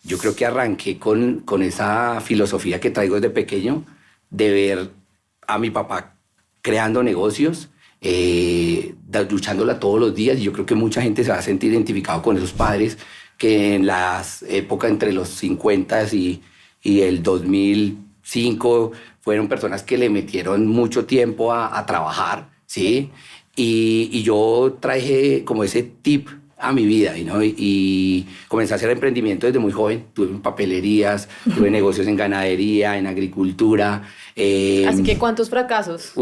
yo creo que arranqué con esa filosofía que traigo desde pequeño, de ver a mi papá creando negocios, luchándola todos los días. Y yo creo que mucha gente se va a sentir identificado con esos padres que en las épocas entre los 50 y el 2005 fueron personas que le metieron mucho tiempo a trabajar, ¿sí? Y yo traje como ese tip a mi vida, ¿no? Y comencé a hacer emprendimiento desde muy joven. Tuve papelerías, tuve negocios en ganadería, en agricultura. Así que, ¿cuántos fracasos?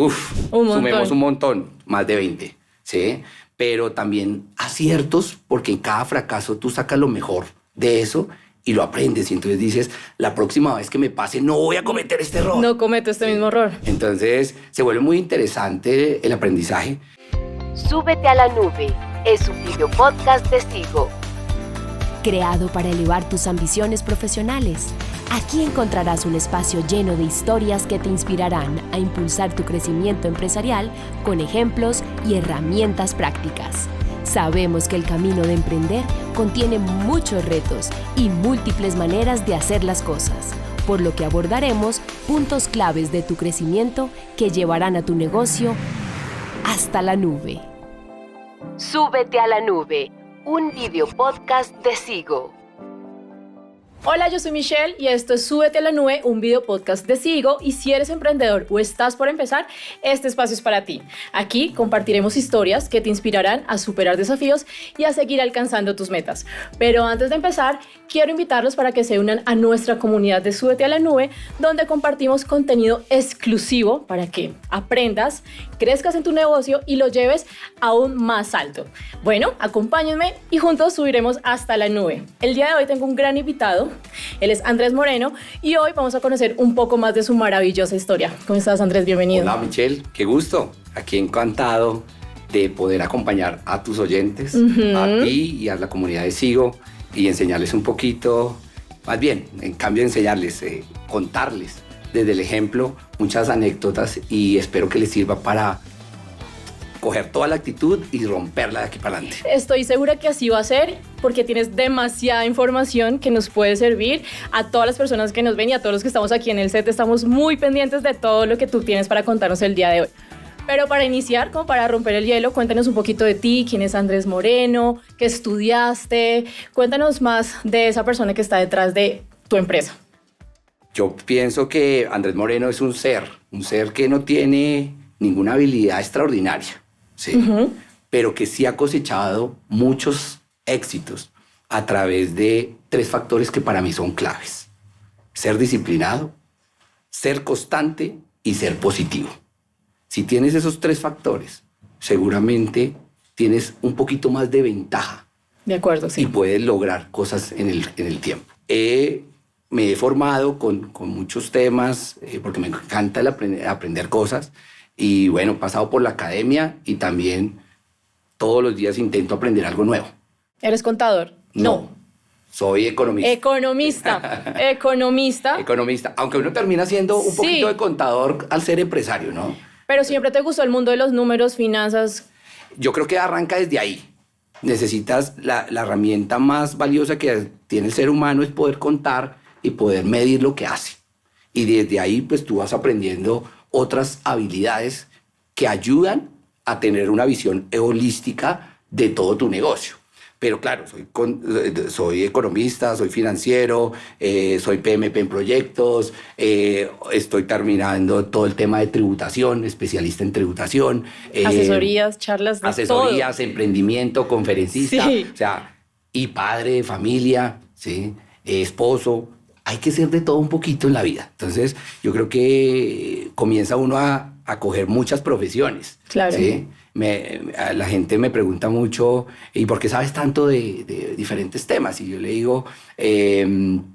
Sumemos un montón, más de 20, ¿sí? Pero también aciertos, porque en cada fracaso tú sacas lo mejor de eso y lo aprendes. Y entonces dices, la próxima vez que me pase no voy a cometer este error. No cometo este mismo error. Entonces se vuelve muy interesante el aprendizaje. Súbete a la nube. Es un video podcast de Sigo. Creado para elevar tus ambiciones profesionales. Aquí encontrarás un espacio lleno de historias que te inspirarán a impulsar tu crecimiento empresarial con ejemplos y herramientas prácticas. Sabemos que el camino de emprender contiene muchos retos y múltiples maneras de hacer las cosas, por lo que abordaremos puntos claves de tu crecimiento que llevarán a tu negocio hasta la nube. Súbete a la nube, un video podcast de Sigo. Hola, yo soy Michelle y esto es Súbete a la Nube, un video podcast de Sigo. Y si eres emprendedor o estás por empezar, este espacio es para ti. Aquí compartiremos historias que te inspirarán a superar desafíos y a seguir alcanzando tus metas. Pero antes de empezar, quiero invitarlos para que se unan a nuestra comunidad de Súbete a la Nube, donde compartimos contenido exclusivo para que aprendas, crezcas en tu negocio y lo lleves aún más alto. Bueno, acompáñenme y juntos subiremos hasta la nube. El día de hoy tengo un gran invitado. Él es Andrés Moreno y hoy vamos a conocer un poco más de su maravillosa historia. ¿Cómo estás, Andrés? Bienvenido. Hola, Michelle. Qué gusto. Aquí encantado de poder acompañar a tus oyentes, a ti y a la comunidad de Sigo y enseñarles un poquito, más bien, en cambio de enseñarles, contarles desde el ejemplo muchas anécdotas y espero que les sirva para coger toda la actitud y romperla de aquí para adelante. Estoy segura que así va a ser porque tienes demasiada información que nos puede servir a todas las personas que nos ven y a todos los que estamos aquí en el set. Estamos muy pendientes de todo lo que tú tienes para contarnos el día de hoy. Pero para iniciar, como para romper el hielo, cuéntanos un poquito de ti, quién es Andrés Moreno, qué estudiaste, cuéntanos más de esa persona que está detrás de tu empresa. Yo pienso que Andrés Moreno es un ser que no tiene ninguna habilidad extraordinaria. Sí, pero que sí ha cosechado muchos éxitos a través de 3 factores que para mí son claves: ser disciplinado, ser constante y ser positivo. Si tienes esos 3 factores, seguramente tienes un poquito más de ventaja. De acuerdo, sí. Y puedes lograr cosas en el tiempo. Me he formado con muchos temas porque me encanta aprender cosas. Y bueno, he pasado por la academia y también todos los días intento aprender algo nuevo. ¿Eres contador? No. Soy economista. Economista, aunque uno termina siendo un poquito de contador al ser empresario, ¿no? Pero siempre te gustó el mundo de los números, finanzas. Yo creo que arranca desde ahí. Necesitas la herramienta más valiosa que tiene el ser humano es poder contar y poder medir lo que hace. Y desde ahí pues tú vas aprendiendo otras habilidades que ayudan a tener una visión holística de todo tu negocio. Pero claro, soy economista, soy financiero, soy PMP en proyectos, estoy terminando todo el tema de tributación, especialista en tributación. Asesorías, charlas de asesorías, todo. Emprendimiento, conferencista, sí. O sea, y padre, familia, ¿sí? Esposo. Hay que ser de todo un poquito en la vida. Entonces, yo creo que comienza uno a coger muchas profesiones. Claro. ¿Sí? La gente me pregunta mucho, ¿y por qué sabes tanto de diferentes temas? Y yo le digo,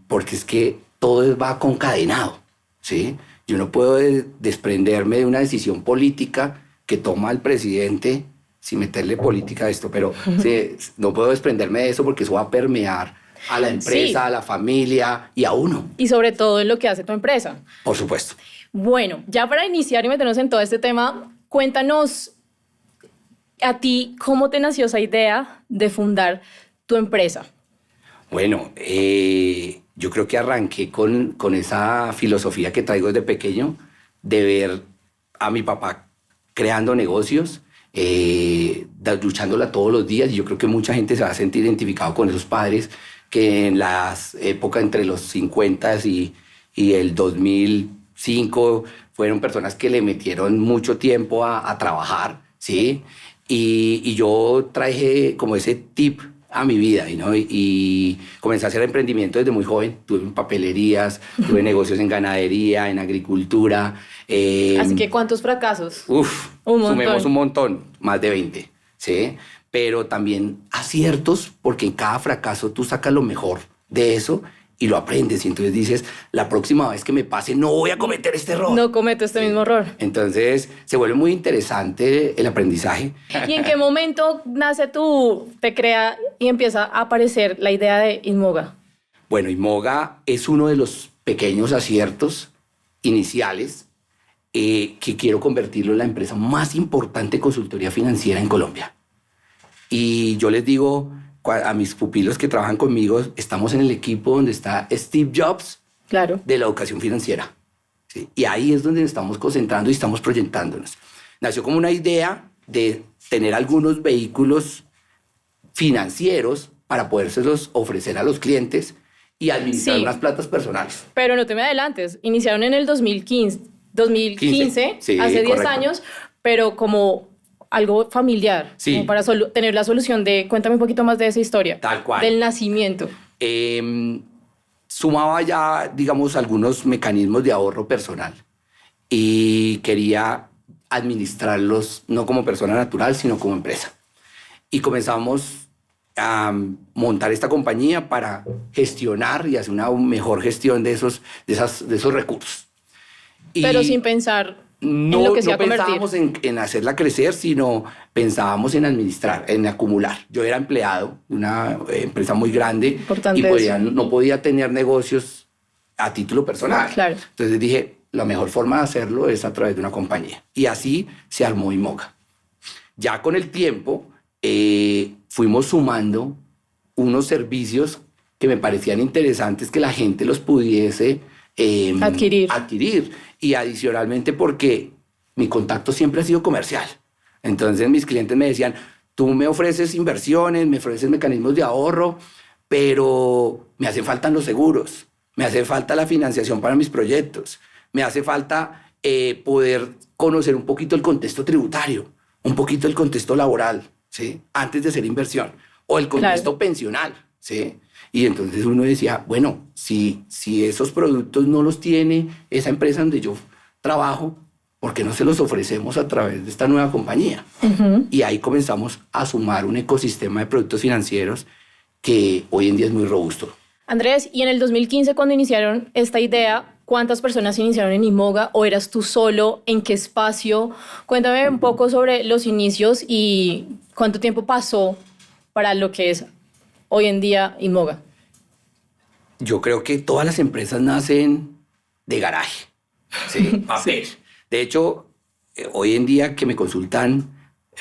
porque es que todo va concadenado, ¿sí? Yo no puedo desprenderme de una decisión política que toma el presidente, sin meterle política a esto, pero sí, no puedo desprenderme de eso porque eso va a permear a la empresa, a la familia y a uno. Y sobre todo en lo que hace tu empresa. Por supuesto. Bueno, ya para iniciar y meternos en todo este tema, cuéntanos a ti cómo te nació esa idea de fundar tu empresa. Bueno, yo creo que arranqué con esa filosofía que traigo desde pequeño de ver a mi papá creando negocios, luchándola todos los días. Y yo creo que mucha gente se va a sentir identificado con esos padres que en las épocas entre los 50 y el 2005 fueron personas que le metieron mucho tiempo a trabajar, ¿sí? Y yo traje como ese tip a mi vida, ¿no? Y comencé a hacer emprendimiento desde muy joven. Tuve papelerías, tuve negocios en ganadería, en agricultura. Así que, ¿cuántos fracasos? Uf, Un montón. sumemos un montón, más de 20, ¿sí? Pero también aciertos, porque en cada fracaso tú sacas lo mejor de eso y lo aprendes. Y entonces dices, la próxima vez que me pase no voy a cometer este error. No cometo este mismo error. Entonces se vuelve muy interesante el aprendizaje. ¿Y en qué momento nace te crea y empieza a aparecer la idea de Inmoga? Bueno, Inmoga es uno de los pequeños aciertos iniciales que quiero convertirlo en la empresa más importante de consultoría financiera en Colombia. Y yo les digo a mis pupilos que trabajan conmigo, estamos en el equipo donde está Steve Jobs, Claro. de la educación financiera. ¿Sí? Y ahí es donde nos estamos concentrando y estamos proyectándonos. Nació como una idea de tener algunos vehículos financieros para podérselos ofrecer a los clientes y administrar Sí. unas platas personales. Pero no te me adelantes, iniciaron en el 2015, Sí, hace 10 correcto. años, pero como algo familiar, Sí. como para tener la solución de, cuéntame un poquito más de esa historia. Tal cual. Del nacimiento. Sumaba ya, digamos, algunos mecanismos de ahorro personal y quería administrarlos no como persona natural, sino como empresa. Y comenzamos a montar esta compañía para gestionar y hacer una mejor gestión de esos recursos. Y Pero sin pensar en lo que se iba a convertir. pensábamos en hacerla crecer, sino pensábamos en administrar, en acumular. Yo era empleado de una empresa muy grande Importante y eso. no podía tener negocios a título personal. Claro. Entonces dije, la mejor forma de hacerlo es a través de una compañía. Y así se armó Inmoga. Ya con el tiempo fuimos sumando unos servicios que me parecían interesantes que la gente los pudiese adquirir. Y adicionalmente porque mi contacto siempre ha sido comercial. Entonces mis clientes me decían, tú me ofreces inversiones, me ofreces mecanismos de ahorro, pero me hacen falta los seguros, me hace falta la financiación para mis proyectos, me hace falta poder conocer un poquito el contexto tributario, un poquito el contexto laboral, ¿sí? Antes de hacer inversión, o el contexto pensional, ¿sí? Y entonces uno decía, bueno, si esos productos no los tiene esa empresa donde yo trabajo, ¿por qué no se los ofrecemos a través de esta nueva compañía? Ujú. Y ahí comenzamos a sumar un ecosistema de productos financieros que hoy en día es muy robusto. Andrés, y en el 2015 cuando iniciaron esta idea, ¿cuántas personas iniciaron en Inmoga o eras tú solo? ¿En qué espacio? Cuéntame un poco sobre los inicios y cuánto tiempo pasó para lo que es hoy en día Inmoga. Yo creo que todas las empresas nacen de garaje, ¿sí? Papel. De hecho, hoy en día que me consultan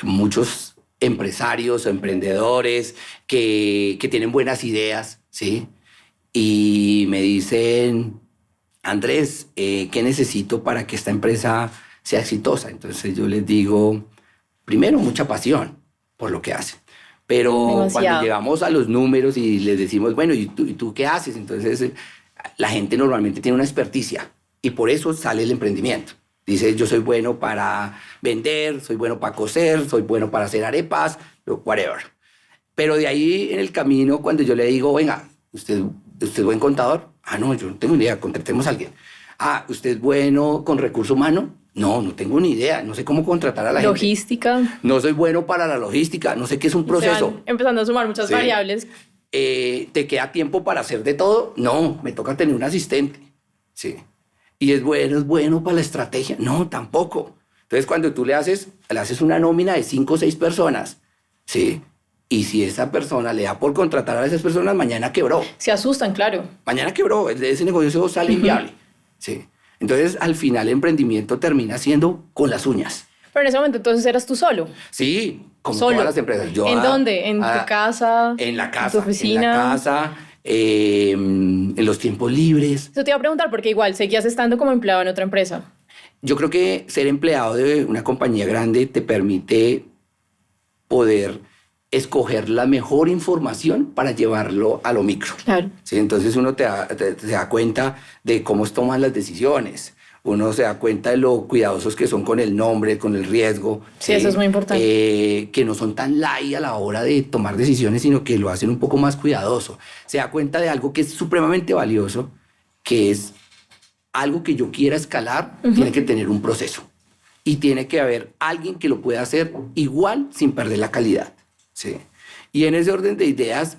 muchos empresarios o emprendedores que tienen buenas ideas, ¿sí? Y me dicen, Andrés, ¿qué necesito para que esta empresa sea exitosa? Entonces yo les digo, primero, mucha pasión por lo que hacen. Pero Demasiado. cuando llegamos a los números y les decimos, bueno, ¿y tú qué haces? Entonces la gente normalmente tiene una experticia y por eso sale el emprendimiento. Dice, yo soy bueno para vender, soy bueno para coser, soy bueno para hacer arepas, whatever. Pero de ahí en el camino, cuando yo le digo, venga, ¿usted es buen contador? Ah, no, yo no tengo ni idea, contratemos a alguien. Ah, ¿usted es bueno con recurso humano? No, no tengo ni idea, no sé cómo contratar a la gente. Logística. No soy bueno para la logística, no sé qué es un Se proceso. van empezando a sumar muchas Sí. variables. ¿Te queda tiempo para hacer de todo? No, me toca tener un asistente. Sí. ¿Y es bueno para la estrategia? No, tampoco. Entonces, cuando tú le haces una nómina de 5 o 6 personas, ¿sí? Y si esa persona le da por contratar a esas personas, mañana quebró. Se asustan, claro. Mañana quebró, ese negocio sale inviable. Sí. Entonces, al final, el emprendimiento termina siendo con las uñas. Pero en ese momento entonces eras tú solo. Sí, como Solo. todas las empresas. ¿En dónde? ¿En tu casa? En la casa. ¿En tu oficina? En la casa. en los tiempos libres. Eso te iba a preguntar porque igual seguías estando como empleado en otra empresa. Yo creo que ser empleado de una compañía grande te permite poder escoger la mejor información para llevarlo a lo micro. Claro. ¿Sí? Entonces uno te da cuenta de cómo toman las decisiones. Uno se da cuenta de lo cuidadosos que son con el nombre, con el riesgo. Sí, eso es muy importante. Que no son tan light a la hora de tomar decisiones, sino que lo hacen un poco más cuidadoso. Se da cuenta de algo que es supremamente valioso, que es algo que yo quiera escalar, tiene que tener un proceso. Y tiene que haber alguien que lo pueda hacer igual sin perder la calidad. ¿Sí? Y en ese orden de ideas,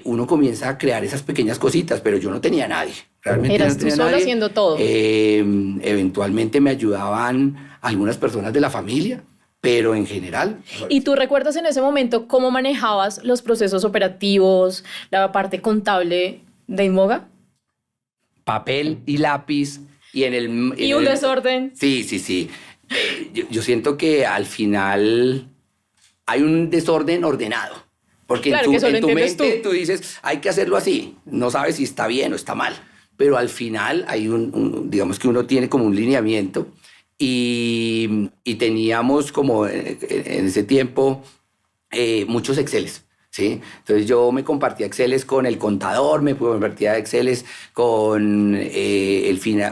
uno comienza a crear esas pequeñas cositas, pero yo no tenía a nadie. Realmente Eras no tú tenía solo nadie. haciendo todo. Eventualmente me ayudaban algunas personas de la familia, pero en general... ¿Y tú recuerdas en ese momento cómo manejabas los procesos operativos, la parte contable de Inmoga? Papel y lápiz y en el... Y un desorden. Sí. Yo siento que al final hay un desorden ordenado. Porque Claro, que solo en tu entiendes mente tú. tú dices, hay que hacerlo así. No sabes si está bien o está mal. Pero al final hay digamos que uno tiene como un lineamiento. Y teníamos como en ese tiempo muchos Exceles. ¿Sí? Entonces yo me compartía Exceles con el contador, me compartía Exceles con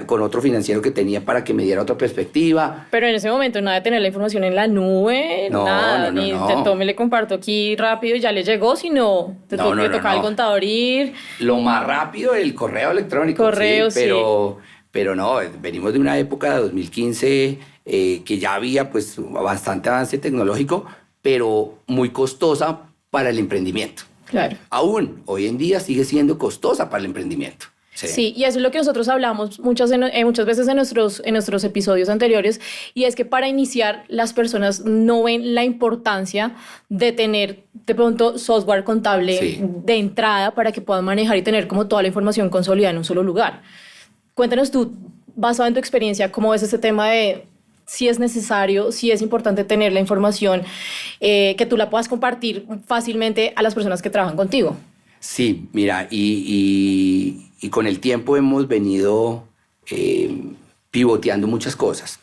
otro financiero que tenía para que me diera otra perspectiva. Pero en ese momento nada de tener la información en la nube, No, nada, no. ni te tome, le comparto aquí rápido y ya le llegó, sino te tocaba al contador ir. Lo más rápido, el correo electrónico. Correo, sí. Pero no, venimos de una época de 2015 que ya había pues bastante avance tecnológico, pero muy costosa para el emprendimiento. Claro. Aún hoy en día sigue siendo costosa para el emprendimiento. Sí, y eso es lo que nosotros hablamos muchas veces en nuestros episodios anteriores, y es que para iniciar las personas no ven la importancia de tener de pronto software contable de entrada para que puedan manejar y tener como toda la información consolidada en un solo lugar. Cuéntanos tú, basado en tu experiencia, ¿cómo ves ese tema de si es necesario, si es importante tener la información, que tú la puedas compartir fácilmente a las personas que trabajan contigo? Sí, mira, y con el tiempo hemos venido pivoteando muchas cosas,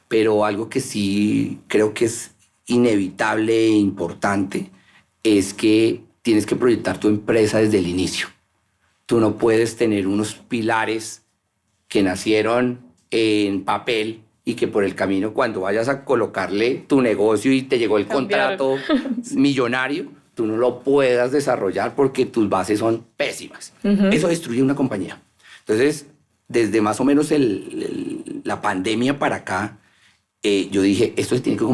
pero algo que sí creo que es inevitable e importante es que tienes que proyectar tu empresa desde el inicio. Tú no puedes tener unos pilares que nacieron en papel y que por el camino, cuando vayas a colocarle tu negocio y te llegó el contrato millonario, tú no lo puedas desarrollar porque tus bases son pésimas. Eso destruye una compañía. Entonces, desde más o menos la pandemia para acá, yo dije, esto se tiene que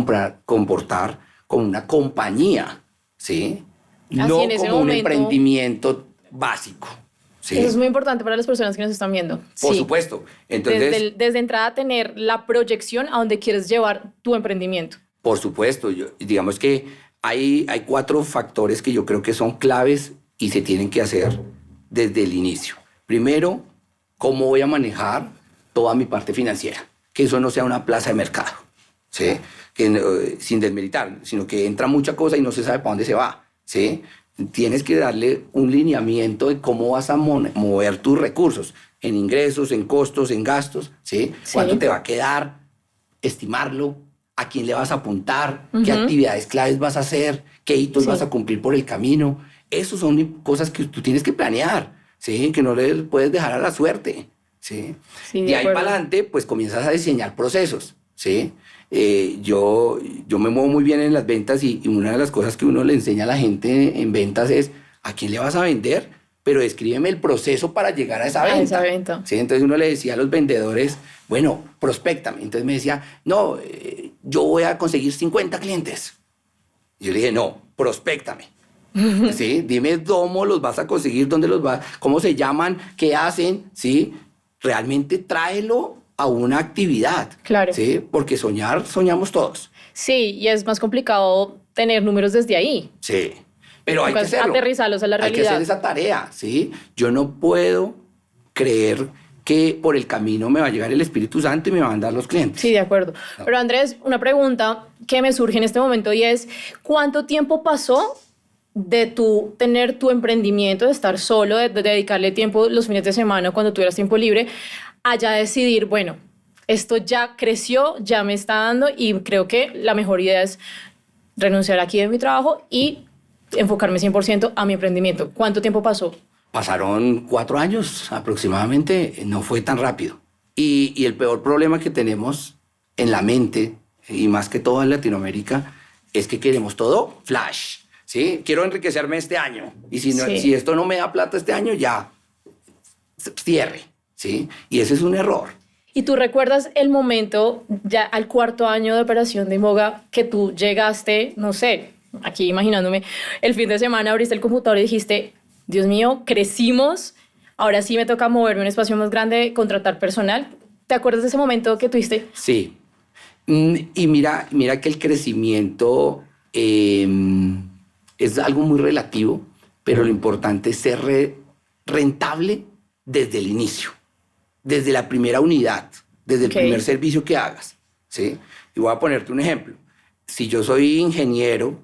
comportar como una compañía, ¿sí? No como un emprendimiento básico. Sí. Eso es muy importante para las personas que nos están viendo. Por supuesto. Entonces, desde entrada tener la proyección a donde quieres llevar tu emprendimiento. Por supuesto. Digamos que hay 4 factores que yo creo que son claves y se tienen que hacer desde el inicio. Primero, ¿cómo voy a manejar toda mi parte financiera? Que eso no sea una plaza de mercado, ¿sí? Sin desmeritar, sino que entra mucha cosa y no se sabe para dónde se va, ¿sí? Tienes que darle un lineamiento de cómo vas a mover tus recursos en ingresos, en costos, en gastos, ¿sí? ¿Cuánto te va a quedar? Estimarlo, a quién le vas a apuntar, qué actividades claves vas a hacer, qué hitos vas a cumplir por el camino. Esas son cosas que tú tienes que planear, ¿sí? Que no le puedes dejar a la suerte, ¿sí? De ahí para adelante, pues comienzas a diseñar procesos, ¿sí? Yo me muevo muy bien en las ventas y una de las cosas que uno le enseña a la gente en ventas es ¿a quién le vas a vender? Pero descríbeme el proceso para llegar a esa venta. ¿Sí? Entonces uno le decía a los vendedores, bueno, prospéctame. Entonces me decía, no, yo voy a conseguir 50 clientes. Yo le dije, no, prospéctame. ¿Sí? Dime cómo los vas a conseguir, cómo se llaman, qué hacen, ¿sí? Realmente tráelo a una actividad. Claro. ¿Sí? Porque soñamos todos. Sí, y es más complicado tener números desde ahí. Sí, pero hay que hacerlo. Aterrizarlos a la realidad. Hay que hacer esa tarea, ¿sí? Yo no puedo creer que por el camino me va a llegar el Espíritu Santo y me van a dar los clientes. Sí, de acuerdo. No. Pero Andrés, una pregunta que me surge en este momento y es, ¿cuánto tiempo pasó de tu tener tu emprendimiento, de estar solo, de dedicarle tiempo los fines de semana cuando tuvieras tiempo libre, a ya decidir, bueno, esto ya creció, ya me está dando y creo que la mejor idea es renunciar aquí de mi trabajo y enfocarme 100% a mi emprendimiento? ¿Cuánto tiempo pasó? Pasaron 4 años aproximadamente, no fue tan rápido. Y el peor problema que tenemos en la mente, y más que todo en Latinoamérica, es que queremos todo flash, ¿sí? Quiero enriquecerme este año, y si esto no me da plata este año, ya cierre, ¿sí? Y ese es un error. ¿Y tú recuerdas el momento, ya al 4.º año de operación de Imoga, que tú llegaste, no sé, aquí imaginándome, el fin de semana abriste el computador y dijiste, Dios mío, crecimos, ahora sí me toca moverme a un espacio más grande, contratar personal? ¿Te acuerdas de ese momento que tuviste? Sí. Y mira que el crecimiento es algo muy relativo, pero lo importante es ser rentable desde el inicio, desde la primera unidad, desde el primer servicio que hagas, ¿sí? Y voy a ponerte un ejemplo. Si yo soy ingeniero,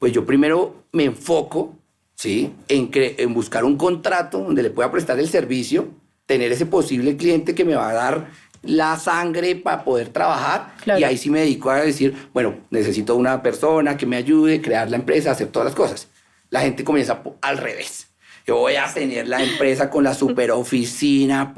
pues yo primero me enfoco, ¿sí?, en buscar un contrato donde le pueda prestar el servicio, tener ese posible cliente que me va a dar la sangre para poder trabajar. Claro. Y ahí sí me dedico a decir, bueno, necesito una persona que me ayude a crear la empresa, hacer todas las cosas. La gente comienza al revés. Yo voy a tener la empresa con la super oficina,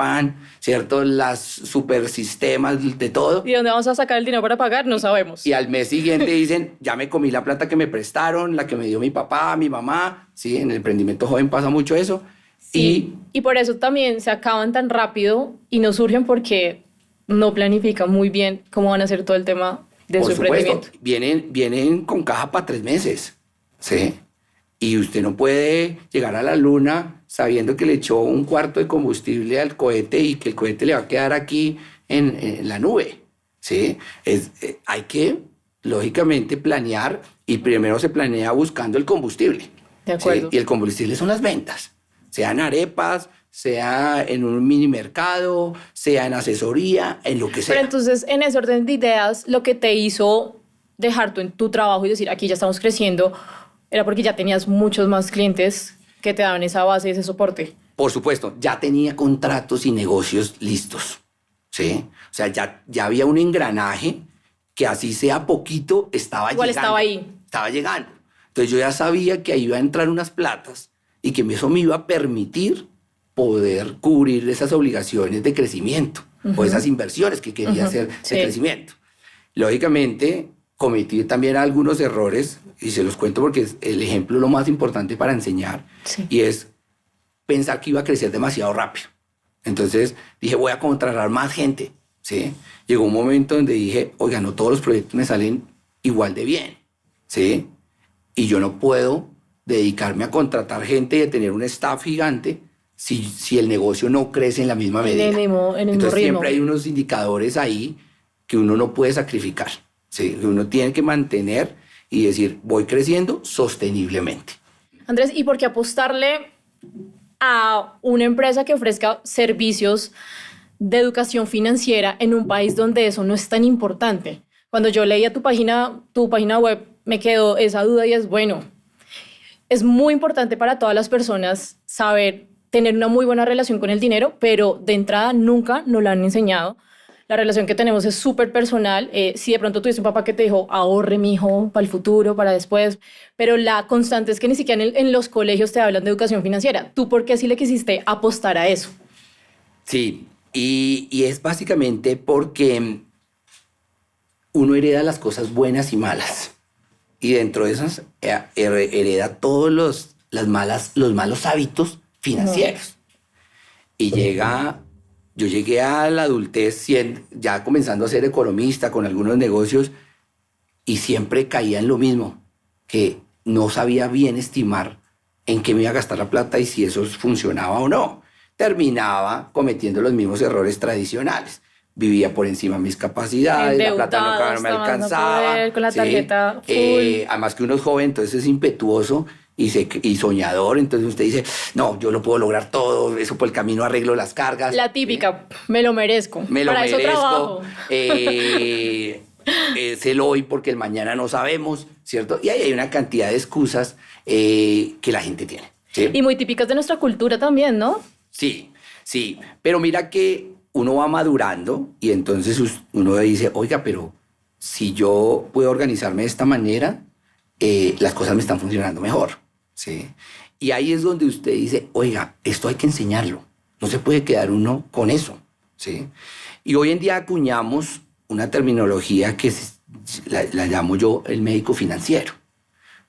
¿cierto? Las super sistemas, de todo. ¿Y dónde vamos a sacar el dinero para pagar? No sabemos. Y al mes siguiente dicen, ya me comí la plata que me prestaron, la que me dio mi papá, mi mamá. Sí, en el emprendimiento joven pasa mucho eso. Sí. Y por eso también se acaban tan rápido y no surgen porque no planifican muy bien cómo van a hacer todo el tema de su emprendimiento. Vienen con caja para 3 meses, ¿sí? Y usted no puede llegar a la luna sabiendo que le echó un cuarto de combustible al cohete y que el cohete le va a quedar aquí en la nube, ¿sí? Hay que, lógicamente, planear, y primero se planea buscando el combustible. De acuerdo. ¿Sí? Y el combustible son las ventas, sean arepas, sea en un mini mercado, sea en asesoría, en lo que sea. Pero entonces, en ese orden de ideas, lo que te hizo dejar tu trabajo y decir, aquí ya estamos creciendo, era porque ya tenías muchos más clientes que te daban esa base, ese soporte. Por supuesto, ya tenía contratos y negocios listos, ¿sí? O sea, ya había un engranaje que así sea poquito estaba Igual llegando. estaba ahí. Estaba llegando. Entonces yo ya sabía que ahí iba a entrar unas platas y que eso me iba a permitir poder cubrir esas obligaciones de crecimiento o esas inversiones que quería hacer de crecimiento. Lógicamente, cometí también algunos errores, y se los cuento porque el ejemplo es lo más importante para enseñar, y es pensar que iba a crecer demasiado rápido. Entonces dije, voy a contratar más gente, ¿sí? Llegó un momento donde dije, oiga, no todos los proyectos me salen igual de bien, ¿sí? Y yo no puedo dedicarme a contratar gente y a tener un staff gigante si el negocio no crece en la misma medida. En el mismo Entonces ritmo. Siempre hay unos indicadores ahí que uno no puede sacrificar, ¿sí? Que uno tiene que mantener y decir, voy creciendo sosteniblemente. Andrés, ¿y por qué apostarle a una empresa que ofrezca servicios de educación financiera en un país donde eso no es tan importante? Cuando yo leía tu página web, me quedó esa duda y es, bueno, es muy importante para todas las personas saber tener una muy buena relación con el dinero, pero de entrada nunca nos la han enseñado. La relación que tenemos es súper personal. Si de pronto tuviste un papá que te dijo, ahorre, mijo, para el futuro, para después, pero la constante es que ni siquiera en los colegios te hablan de educación financiera. ¿Tú por qué sí le quisiste apostar a eso? Sí, y es básicamente porque uno hereda las cosas buenas y malas. Y dentro de esas hereda todos los malos hábitos financieros. Y yo llegué a la adultez ya comenzando a ser economista con algunos negocios, y siempre caía en lo mismo, que no sabía bien estimar en qué me iba a gastar la plata y si eso funcionaba o no. Terminaba cometiendo los mismos errores tradicionales. Vivía por encima de mis capacidades, la plata no me alcanzaba. Con la tarjeta full. Además que uno es joven, entonces es impetuoso y soñador, entonces usted dice, no, yo lo puedo lograr todo, eso por el camino arreglo las cargas. La típica, me lo merezco. Para eso trabajo. Es el hoy porque el mañana no sabemos, ¿cierto? Y ahí hay una cantidad de excusas que la gente tiene. ¿Sí? Y muy típicas de nuestra cultura también, ¿no? Sí, sí, pero mira que uno va madurando y entonces uno dice, oiga, pero si yo puedo organizarme de esta manera, las cosas me están funcionando mejor, ¿sí? Y ahí es donde usted dice, oiga, esto hay que enseñarlo, no se puede quedar uno con eso, ¿sí? Y hoy en día acuñamos una terminología que la llamo yo el médico financiero.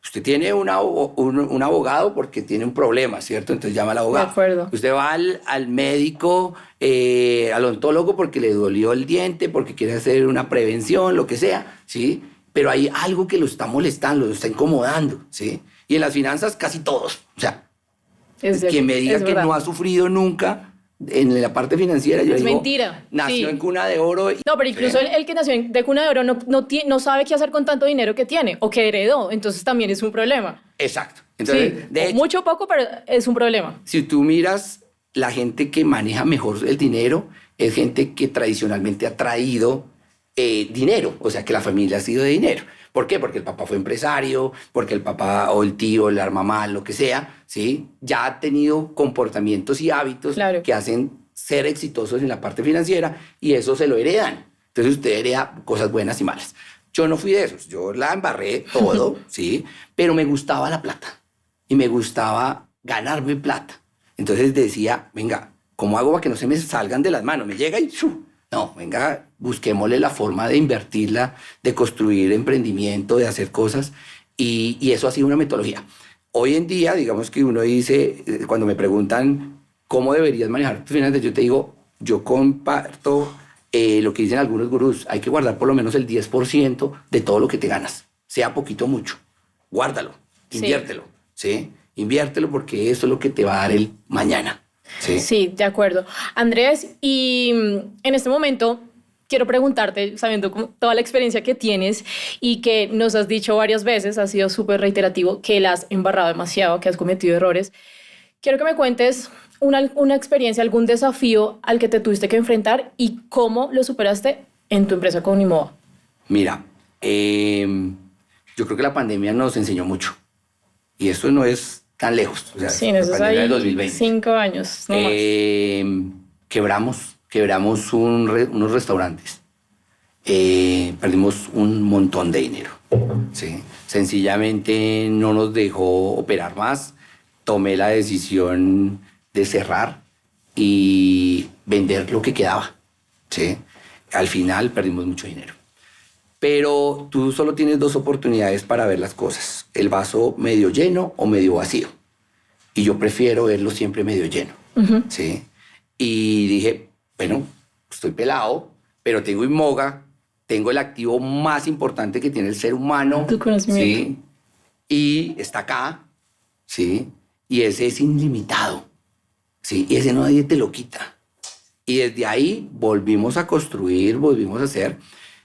Usted tiene un abogado porque tiene un problema, ¿cierto? Entonces llama al abogado. De acuerdo. Usted va al médico, al odontólogo porque le dolió el diente, porque quiere hacer una prevención, lo que sea, ¿sí? Pero hay algo que lo está molestando, lo está incomodando, ¿sí? Y en las finanzas casi todos. O sea, quien me diga que no ha sufrido nunca en la parte financiera, yo es digo, mentira. nació en cuna de oro. No, pero incluso el que nació de cuna de oro no sabe qué hacer con tanto dinero que tiene o que heredó, entonces también es un problema. Exacto. Entonces, sí, de hecho, mucho o poco, pero es un problema. si tú miras la gente que maneja mejor el dinero, es gente que tradicionalmente ha traído dinero, o sea, que la familia ha sido de dinero. ¿Por qué? Porque el papá fue empresario, porque el papá o el tío, la mamá, lo que sea, ¿sí? Ya ha tenido comportamientos y hábitos que hacen ser exitosos en la parte financiera y eso se lo heredan. Entonces usted hereda cosas buenas y malas. Yo no fui de esos, yo la embarré todo, ¿sí? Pero me gustaba la plata y me gustaba ganarme plata. Entonces decía, venga, ¿cómo hago para que no se me salgan de las manos? Me llega y ¡shoo! No, venga, busquémosle la forma de invertirla, de construir emprendimiento, de hacer cosas. Y eso ha sido una metodología. Hoy en día, digamos que uno dice, cuando me preguntan cómo deberías manejar tus finanzas, yo te digo, yo comparto lo que dicen algunos gurús. Hay que guardar por lo menos el 10% de todo lo que te ganas. Sea poquito o mucho. Guárdalo, inviértelo. ¿Sí? Inviértelo porque eso es lo que te va a dar el mañana. Sí. Sí, de acuerdo. Andrés, y en este momento quiero preguntarte, sabiendo toda la experiencia que tienes y que nos has dicho varias veces, has sido súper reiterativo, que la has embarrado demasiado, que has cometido errores. Quiero que me cuentes una experiencia, algún desafío al que te tuviste que enfrentar y cómo lo superaste en tu empresa con Unimoda. Mira, yo creo que la pandemia nos enseñó mucho y esto no es tan lejos. O sea, sí, eso es ahí 2020. 5 años, no más. Quebramos unos restaurantes. Perdimos un montón de dinero. ¿Sí? Sencillamente no nos dejó operar más. Tomé la decisión de cerrar y vender lo que quedaba. ¿Sí? Al final perdimos mucho dinero. Pero tú solo tienes 2 oportunidades para ver las cosas. El vaso medio lleno o medio vacío. Y yo prefiero verlo siempre medio lleno. ¿Sí? Y dije, bueno, estoy pelado, pero tengo Inmoga, tengo el activo más importante que tiene el ser humano. Tu conocimiento. ¿Sí? Y está acá, ¿sí? Y ese es ilimitado, ¿sí? Y ese nadie te lo quita. Y desde ahí volvimos a construir, volvimos a hacer.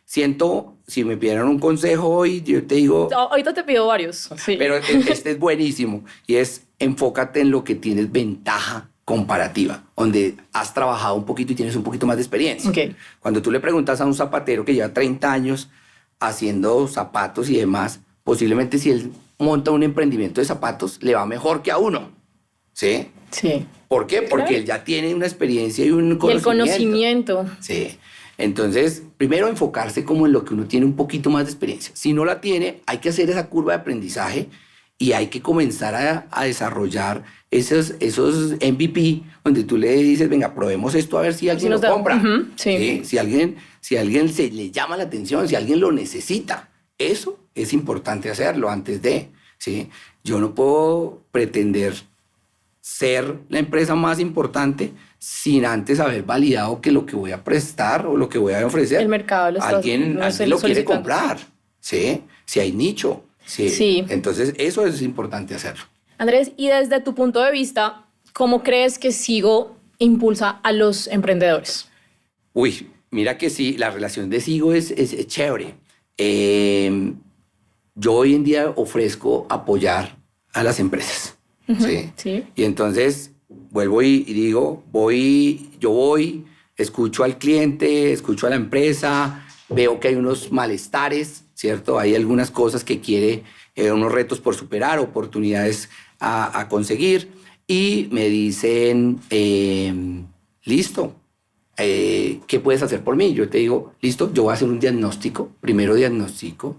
Siento, si me pidieran un consejo hoy, yo te digo... Ahorita te pido varios. Sí. Pero este es buenísimo. Y es, enfócate en lo que tienes ventaja comparativa, donde has trabajado un poquito y tienes un poquito más de experiencia. Okay. Cuando tú le preguntas a un zapatero que lleva 30 años haciendo zapatos y demás, posiblemente si él monta un emprendimiento de zapatos, le va mejor que a uno. ¿Sí? Sí. ¿Por qué? Porque claro. Él ya tiene una experiencia y un conocimiento. Y el conocimiento. Sí. Entonces, primero enfocarse como en lo que uno tiene un poquito más de experiencia. Si no la tiene, hay que hacer esa curva de aprendizaje y hay que comenzar a desarrollar esos MVP, donde tú le dices, venga, probemos esto a ver si alguien lo compra. Sí. ¿Sí? Si alguien se le llama la atención, si alguien lo necesita. Eso es importante hacerlo antes de, ¿sí? Yo no puedo pretender ser la empresa más importante sin antes haber validado que lo que voy a prestar o lo que voy a ofrecer, el mercado alguien lo quiere comprar, ¿sí? Si hay nicho, ¿sí? Sí. Entonces eso es importante hacerlo. Andrés, y desde tu punto de vista, ¿cómo crees que Sigo impulsa a los emprendedores? Uy, mira que sí, la relación de Sigo es chévere. Yo hoy en día ofrezco apoyar a las empresas. ¿Sí? Sí. Y entonces vuelvo y digo, yo voy, escucho al cliente, escucho a la empresa, veo que hay unos malestares, ¿cierto? Hay algunas cosas que quiere, unos retos por superar, oportunidades a conseguir, y me dicen, listo, ¿qué puedes hacer por mí? Yo te digo, listo, yo voy a hacer un diagnóstico, primero diagnóstico,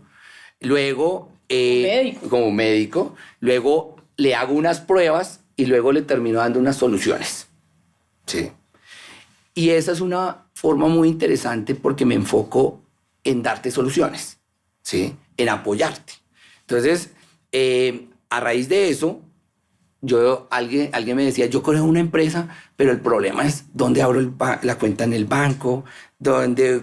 luego como médico, luego le hago unas pruebas y luego le termino dando unas soluciones. Sí. Y esa es una forma muy interesante porque me enfoco en darte soluciones, ¿sí? En apoyarte. Entonces, a raíz de eso, alguien me decía, yo creo una empresa, pero el problema es dónde abro la cuenta en el banco,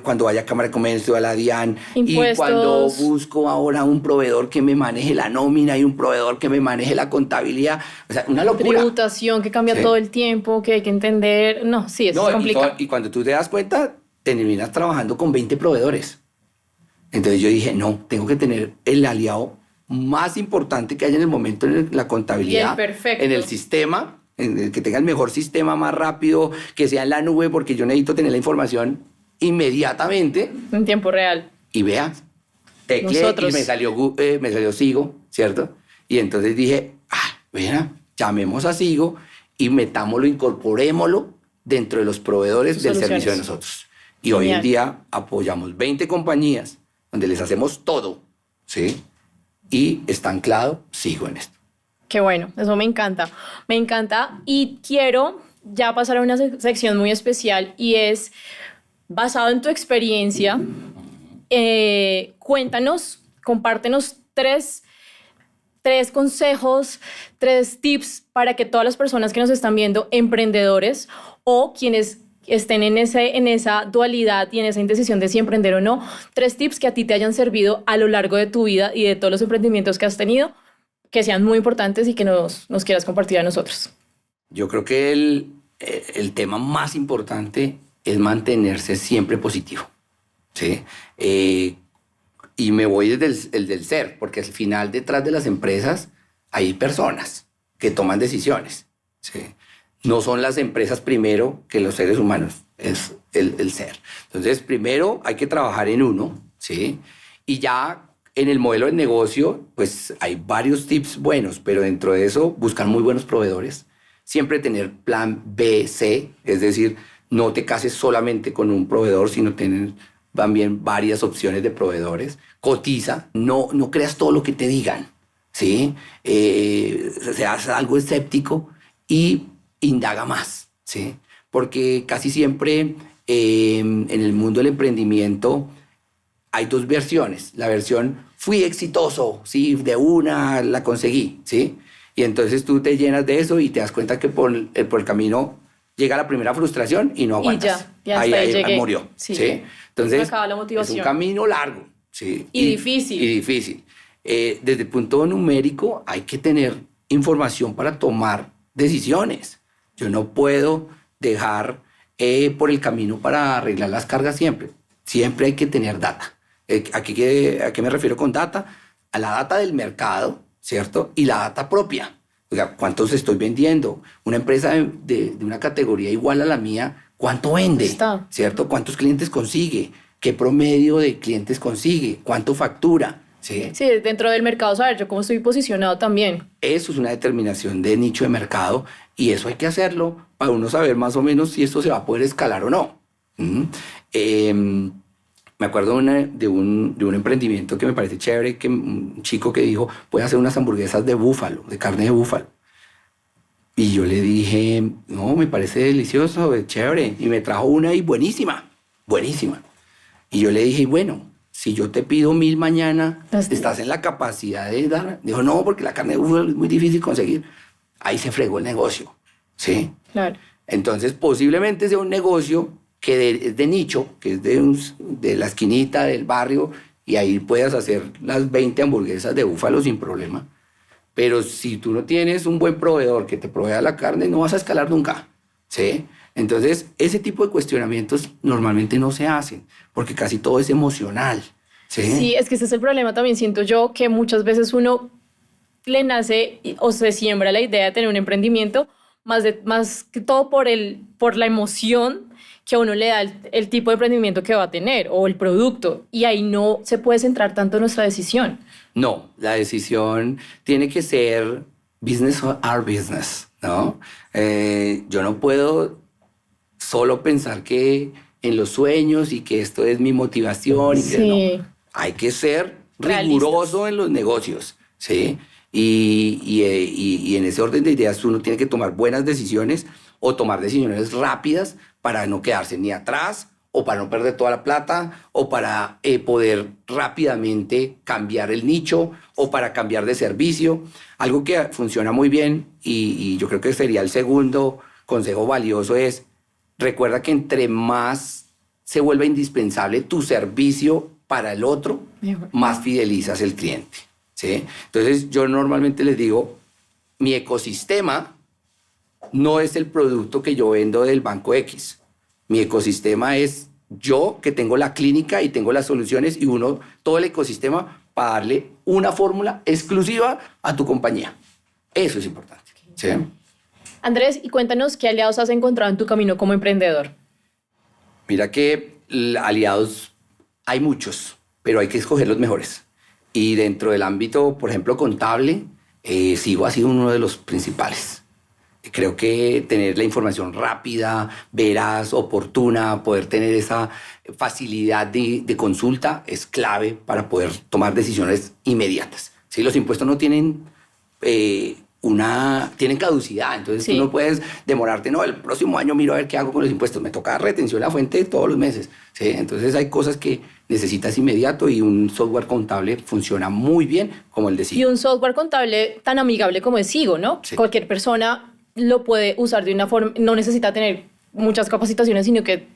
cuando vaya a Cámara de Comercio, a la DIAN, impuestos. Y cuando busco ahora un proveedor que me maneje la nómina y un proveedor que me maneje la contabilidad. O sea, una locura. Tributación que cambia todo el tiempo, que hay que entender. No, sí, eso es complicado. Y cuando tú te das cuenta, terminas trabajando con 20 proveedores. Entonces yo dije, no, tengo que tener el aliado más importante que haya en el momento en la contabilidad, y el perfecto. en el sistema, en el que tenga el mejor sistema, más rápido, que sea en la nube, porque yo necesito tener la información inmediatamente. En tiempo real. Y vea, tecleé y me salió Sigo, ¿cierto? Y entonces dije, mira, llamemos a Sigo y metámoslo, incorporémoslo dentro de los proveedores del servicio de nosotros. Y hoy en día apoyamos 20 compañías donde les hacemos todo, ¿sí? Y está anclado Sigo en esto. Qué bueno, eso me encanta. Me encanta y quiero ya pasar a una sección muy especial y es, basado en tu experiencia, cuéntanos, compártenos tres consejos, 3 tips para que todas las personas que nos están viendo, emprendedores o quienes estén en esa dualidad y en esa indecisión de si emprender o no, 3 tips que a ti te hayan servido a lo largo de tu vida y de todos los emprendimientos que has tenido, que sean muy importantes y que nos quieras compartir a nosotros. Yo creo que el tema más importante es mantenerse siempre positivo, ¿sí? Y me voy desde el del ser, porque al final detrás de las empresas hay personas que toman decisiones, ¿sí? No son las empresas primero que los seres humanos, es el ser. Entonces, primero hay que trabajar en uno, ¿sí? Y ya en el modelo de negocio, pues hay varios tips buenos, pero dentro de eso, buscar muy buenos proveedores. Siempre tener plan B, C, es decir, no te cases solamente con un proveedor, sino tener también varias opciones de proveedores. Cotiza, no creas todo lo que te digan, ¿sí? Seas algo escéptico y indaga más, ¿sí? Porque casi siempre en el mundo del emprendimiento hay 2 versiones. La versión, fui exitoso, ¿sí? De una la conseguí, ¿sí? Y entonces tú te llenas de eso y te das cuenta que por el camino llega la primera frustración y no aguantas. Y ya ahí murió, ¿sí? Entonces, acaba la motivación. Es un camino largo, ¿sí? Y difícil. Desde el punto numérico hay que tener información para tomar decisiones. Yo no puedo dejar por el camino para arreglar las cargas siempre. Siempre hay que tener data. ¿A qué me refiero con data? A la data del mercado, ¿cierto? Y la data propia. O sea, ¿cuántos estoy vendiendo? Una empresa de una categoría igual a la mía, ¿cuánto vende? ¿Cierto? ¿Cuántos clientes consigue? ¿Qué promedio de clientes consigue? ¿Cuánto factura? Sí, dentro del mercado, saber yo cómo estoy posicionado también. Eso es una determinación de nicho de mercado y eso hay que hacerlo para uno saber más o menos si esto se va a poder escalar o no. Me acuerdo de un emprendimiento que me parece chévere, que un chico que dijo, voy a hacer unas hamburguesas de búfalo, de carne de búfalo. Y yo le dije, no, me parece delicioso, es chévere. Y me trajo una y buenísima. Y yo le dije, bueno, si yo te pido 1000 mañana, ¿estás en la capacidad de dar? Dijo, no, porque la carne de búfalo es muy difícil conseguir. Ahí se fregó el negocio, ¿sí? Claro. Entonces, posiblemente sea un negocio que es de nicho, que es de la esquinita del barrio, y ahí puedas hacer las 20 hamburguesas de búfalo sin problema. Pero si tú no tienes un buen proveedor que te provea la carne, no vas a escalar nunca, ¿sí? Entonces, ese tipo de cuestionamientos normalmente no se hacen, porque casi todo es emocional, ¿sí? Sí, es que ese es el problema también, siento yo, que muchas veces uno le nace o se siembra la idea de tener un emprendimiento, más que todo por la emoción que a uno le da el tipo de emprendimiento que va a tener o el producto, y ahí no se puede centrar tanto en nuestra decisión. No, la decisión tiene que ser business or business, ¿no? Yo no puedo solo pensar que en los sueños y que esto es mi motivación. Y que no. Hay que ser riguroso en los negocios, ¿sí? Y en ese orden de ideas uno tiene que tomar buenas decisiones o tomar decisiones rápidas para no quedarse ni atrás o para no perder toda la plata o para poder rápidamente cambiar el nicho o para cambiar de servicio. Algo que funciona muy bien y yo creo que sería el segundo consejo valioso es: recuerda que entre más se vuelva indispensable tu servicio para el otro, más fidelizas el cliente, ¿sí? Entonces yo normalmente les digo, mi ecosistema no es el producto que yo vendo del banco X. Mi ecosistema es yo, que tengo la clínica y tengo las soluciones, y todo el ecosistema para darle una fórmula exclusiva a tu compañía. Eso es importante, ¿sí? Andrés, y cuéntanos qué aliados has encontrado en tu camino como emprendedor. Mira que aliados hay muchos, pero hay que escoger los mejores. Y dentro del ámbito, por ejemplo, contable, Sigo ha sido uno de los principales. Creo que tener la información rápida, veraz, oportuna, poder tener esa facilidad de consulta es clave para poder tomar decisiones inmediatas. ¿Sí? Los impuestos no tienen tienen caducidad, entonces tú no puedes demorarte, no, el próximo año miro a ver qué hago con los impuestos, me toca retención a la fuente todos los meses, ¿sí? Entonces hay cosas que necesitas inmediato y un software contable funciona muy bien como el de Sigo. Y un software contable tan amigable como es Sigo, ¿no? Sí. Cualquier persona lo puede usar de una forma, no necesita tener muchas capacitaciones, sino que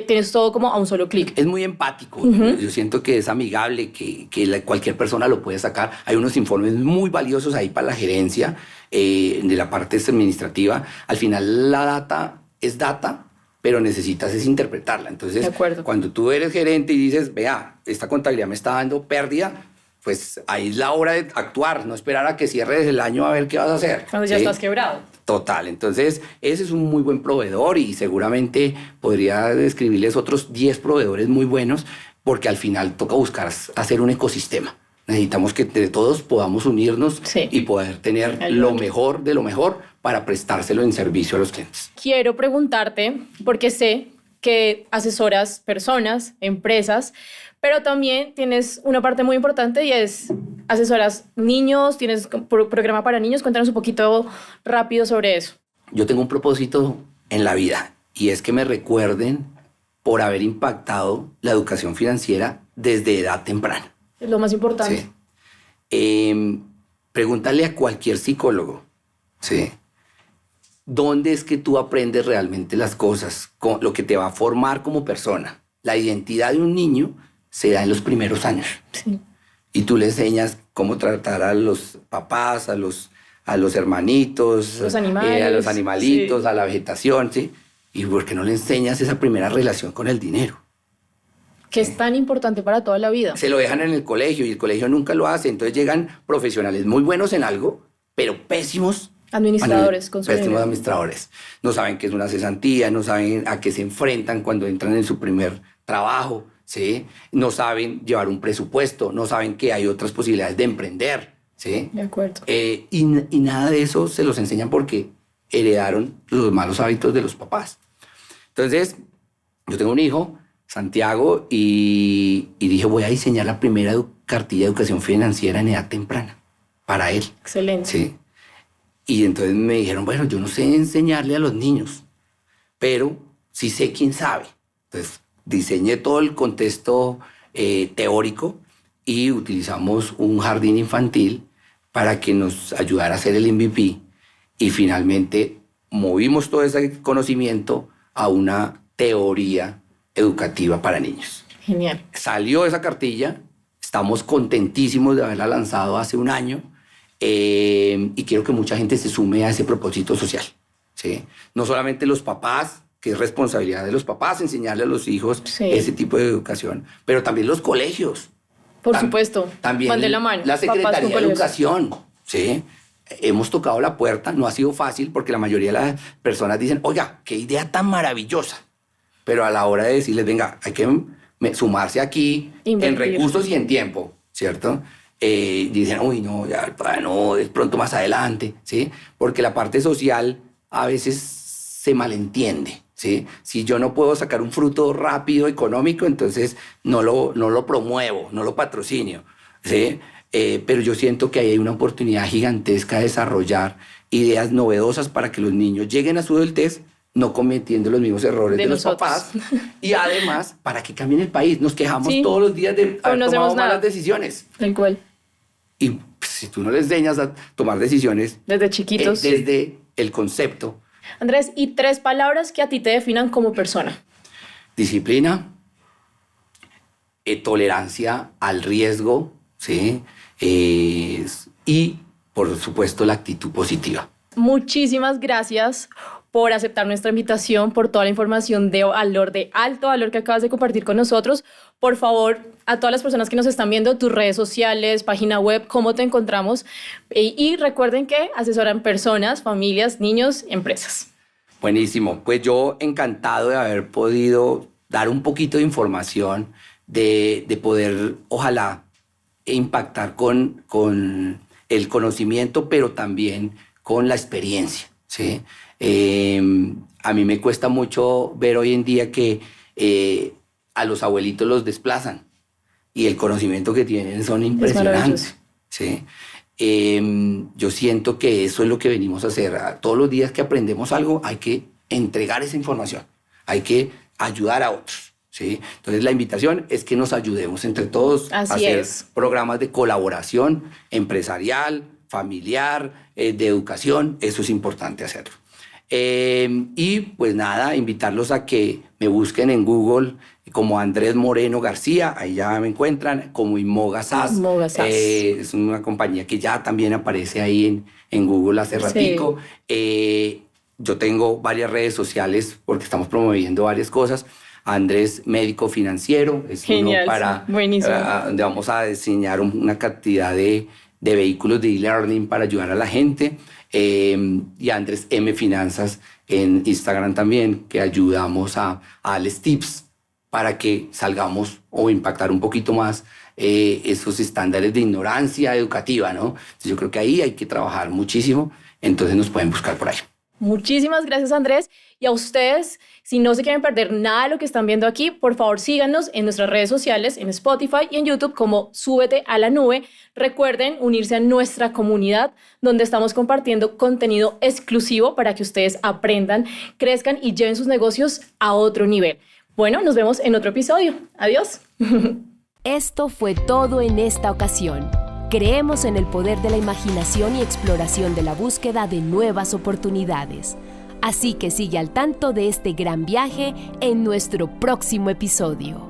tienes todo como a un solo clic. Es muy empático. Yo siento que es amigable, que cualquier persona lo puede sacar. Hay unos informes muy valiosos ahí para la gerencia, de la parte administrativa. Al final la data es data, pero necesitas es interpretarla. Entonces, cuando tú eres gerente y dices, vea, esta contabilidad me está dando pérdida, pues ahí es la hora de actuar, no esperar a que cierres el año a ver qué vas a hacer. Cuando ya estás quebrado. Total, entonces ese es un muy buen proveedor y seguramente podría describirles otros 10 proveedores muy buenos, porque al final toca buscar hacer un ecosistema. Necesitamos que entre todos podamos unirnos y poder tener lo mejor de lo mejor para prestárselo en servicio a los clientes. Quiero preguntarte, porque sé que asesoras personas, empresas, pero también tienes una parte muy importante y es asesoras niños, tienes programa para niños. Cuéntanos un poquito rápido sobre eso. Yo tengo un propósito en la vida y es que me recuerden por haber impactado la educación financiera desde edad temprana. Es lo más importante. Sí. Pregúntale a cualquier psicólogo, ¿sí? ¿Dónde es que tú aprendes realmente las cosas? Lo que te va a formar como persona. La identidad de un niño se da en los primeros años. Sí. Y tú le enseñas cómo tratar a los papás, a los hermanitos, los animales, a los animalitos, a la vegetación, ¿sí? ¿Y por qué no le enseñas esa primera relación con el dinero? Que es tan importante para toda la vida. Se lo dejan en el colegio y el colegio nunca lo hace. Entonces llegan profesionales muy buenos en algo, pero pésimos administradores. Pésimos administradores. No saben qué es una cesantía, no saben a qué se enfrentan cuando entran en su primer trabajo, ¿sí? No saben llevar un presupuesto, no saben que hay otras posibilidades de emprender, ¿sí? De acuerdo. Y nada de eso se los enseñan porque heredaron los malos hábitos de los papás. Entonces, yo tengo un hijo, Santiago, y dije, voy a diseñar la primera cartilla de educación financiera en edad temprana para él. Excelente. Sí. Y entonces me dijeron, bueno, yo no sé enseñarle a los niños, pero sí sé quién sabe. Entonces, diseñé todo el contexto teórico y utilizamos un jardín infantil para que nos ayudara a hacer el MVP, y finalmente movimos todo ese conocimiento a una teoría educativa para niños. Genial. Salió esa cartilla, estamos contentísimos de haberla lanzado hace un año, y quiero que mucha gente se sume a ese propósito social, ¿sí? No solamente los papás, que es responsabilidad de los papás enseñarle a los hijos ese tipo de educación, pero también los colegios. Por supuesto, también van de la mano. La Secretaría de Educación, ¿sí? hemos tocado la puerta, no ha sido fácil porque la mayoría de las personas dicen, oiga, qué idea tan maravillosa. Pero a la hora de decirles, venga, hay que sumarse aquí Invertir. en recursos y en tiempo, ¿cierto? Dicen, uy, no, ya no, es pronto más adelante, ¿sí? Porque la parte social a veces se malentiende, ¿sí? Si yo no puedo sacar un fruto rápido, económico, entonces no lo promuevo, no lo patrocinio, ¿sí? Pero yo siento que ahí hay una oportunidad gigantesca de desarrollar ideas novedosas para que los niños lleguen a su adultez no cometiendo los mismos errores de los nosotros. papás y además para que cambien el país. Nos quejamos Sí. todos los días de haber no hacemos tomado nada. malas decisiones. Tal cual. Y pues, si tú no les enseñas a tomar decisiones Desde chiquitos. desde el concepto, Andrés, ¿y 3 palabras que a ti te definan como persona? disciplina, tolerancia al riesgo, ¿sí? Y por supuesto la actitud positiva. Muchísimas gracias por aceptar nuestra invitación, por toda la información de valor, de alto valor que acabas de compartir con nosotros. Por favor, a todas las personas que nos están viendo, tus redes sociales, página web, cómo te encontramos. Y recuerden que asesoran personas, familias, niños, empresas. Buenísimo. Pues yo encantado de haber podido dar un poquito de información, de poder, ojalá, impactar con el conocimiento, pero también con la experiencia, ¿sí? A mí me cuesta mucho ver hoy en día que a los abuelitos los desplazan y el conocimiento que tienen son impresionantes, ¿sí? Yo siento que eso es lo que venimos a hacer. Todos los días que aprendemos algo hay que entregar esa información, hay que ayudar a otros, ¿sí? Entonces la invitación es que nos ayudemos entre todos a hacer programas de colaboración empresarial, familiar, de educación. Eso es importante hacerlo. Y pues nada, invitarlos a que me busquen en Google como Andrés Moreno García, ahí ya me encuentran, como Inmoga SAS. Inmoga SAS. Es una compañía que ya también aparece ahí en Google hace ratico. Yo tengo varias redes sociales porque estamos promoviendo varias cosas. Andrés Médico Financiero, es genial, uno para buenísimo. donde vamos a diseñar una cantidad de vehículos de e-learning para ayudar a la gente. Y Andrés M Finanzas en Instagram también, que ayudamos a darles tips para que salgamos o impactar un poquito más esos estándares de ignorancia educativa, ¿no? Entonces yo creo que ahí hay que trabajar muchísimo, entonces nos pueden buscar por ahí. Muchísimas gracias, Andrés. Y a ustedes, si no se quieren perder nada de lo que están viendo aquí, por favor síganos en nuestras redes sociales, en Spotify y en YouTube como Súbete a la Nube. Recuerden unirse a nuestra comunidad donde estamos compartiendo contenido exclusivo para que ustedes aprendan, crezcan y lleven sus negocios a otro nivel. Bueno, nos vemos en otro episodio. Adiós. Esto fue todo en esta ocasión. Creemos en el poder de la imaginación y exploración de la búsqueda de nuevas oportunidades. Así que sigue al tanto de este gran viaje en nuestro próximo episodio.